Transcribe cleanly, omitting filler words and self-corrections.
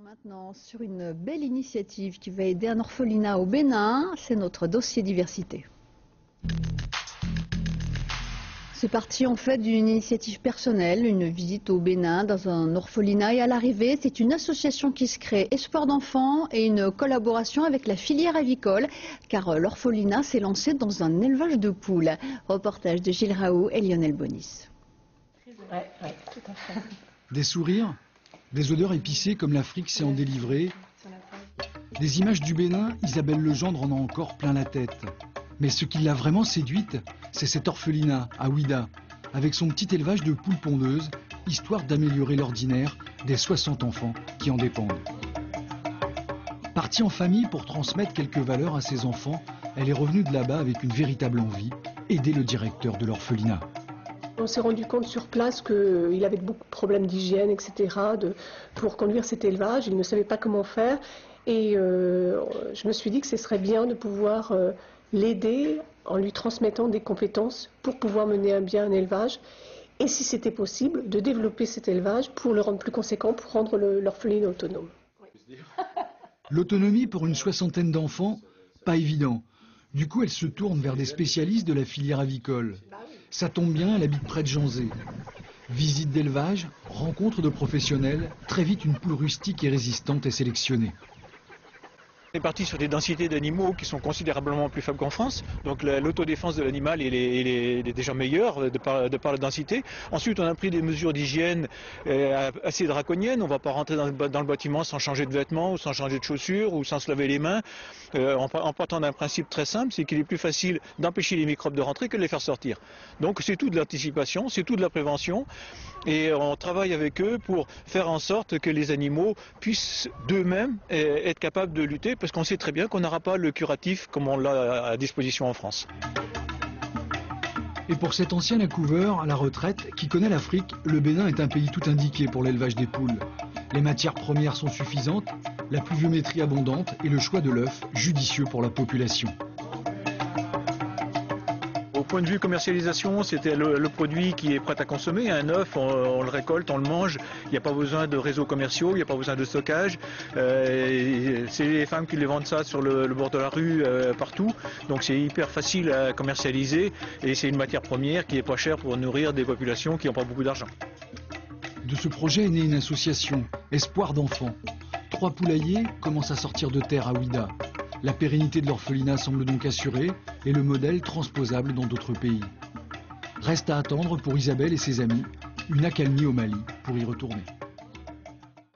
Maintenant, sur une belle initiative qui va aider un orphelinat au Bénin, c'est notre dossier diversité. C'est parti en fait d'une initiative personnelle, une visite au Bénin dans un orphelinat et à l'arrivée, c'est une association qui se crée, Espoir d'enfants, et une collaboration avec la filière avicole, car l'orphelinat s'est lancé dans un élevage de poules. Reportage de Gilles Raoult et Lionel Bonis. Ouais, tout à fait. Des sourires, des odeurs épicées comme l'Afrique sait en délivrer. Des images du Bénin, Isabelle Legendre en a encore plein la tête. Mais ce qui l'a vraiment séduite, c'est cet orphelinat à Ouida, avec son petit élevage de poules pondeuses, histoire d'améliorer l'ordinaire des 60 enfants qui en dépendent. Partie en famille pour transmettre quelques valeurs à ses enfants, elle est revenue de là-bas avec une véritable envie, aider le directeur de l'orphelinat. On s'est rendu compte sur place qu'il avait beaucoup de problèmes d'hygiène, etc. Pour conduire cet élevage. Il ne savait pas comment faire. Et je me suis dit que ce serait bien de pouvoir l'aider en lui transmettant des compétences pour pouvoir mener à bien un élevage. Et si c'était possible, de développer cet élevage pour le rendre plus conséquent, pour rendre l'orphelinat autonome. L'autonomie pour une 60aine d'enfants, pas évident. Du coup, elle se tourne vers des spécialistes de la filière avicole. Ça tombe bien, elle habite près de Janzé. Visite d'élevage, rencontre de professionnels, très vite une poule rustique et résistante est sélectionnée. On est parti sur des densités d'animaux qui sont considérablement plus faibles qu'en France. Donc l'autodéfense de l'animal est déjà meilleure de par la densité. Ensuite, on a pris des mesures d'hygiène assez draconiennes. On ne va pas rentrer dans le bâtiment sans changer de vêtements ou sans changer de chaussures ou sans se laver les mains. En partant d'un principe très simple, c'est qu'il est plus facile d'empêcher les microbes de rentrer que de les faire sortir. Donc c'est tout de l'anticipation, c'est tout de la prévention. Et on travaille avec eux pour faire en sorte que les animaux puissent d'eux-mêmes être capables de lutter, parce qu'on sait très bien qu'on n'aura pas le curatif comme on l'a à disposition en France. Et pour cet ancien accouveur à la retraite qui connaît l'Afrique, le Bénin est un pays tout indiqué pour l'élevage des poules. Les matières premières sont suffisantes, la pluviométrie abondante et le choix de l'œuf judicieux pour la population. Au point de vue commercialisation, c'était le produit qui est prêt à consommer. Un œuf, on le récolte, on le mange. Il n'y a pas besoin de réseaux commerciaux, il n'y a pas besoin de stockage. C'est les femmes qui les vendent ça sur le bord de la rue, partout. Donc c'est hyper facile à commercialiser et c'est une matière première qui est pas chère pour nourrir des populations qui n'ont pas beaucoup d'argent. De ce projet est née une association, Espoir d'enfants. 3 poulaillers commencent à sortir de terre à Ouida. La pérennité de l'orphelinat semble donc assurée et le modèle transposable dans d'autres pays. Reste à attendre pour Isabelle et ses amis une accalmie au Mali pour y retourner.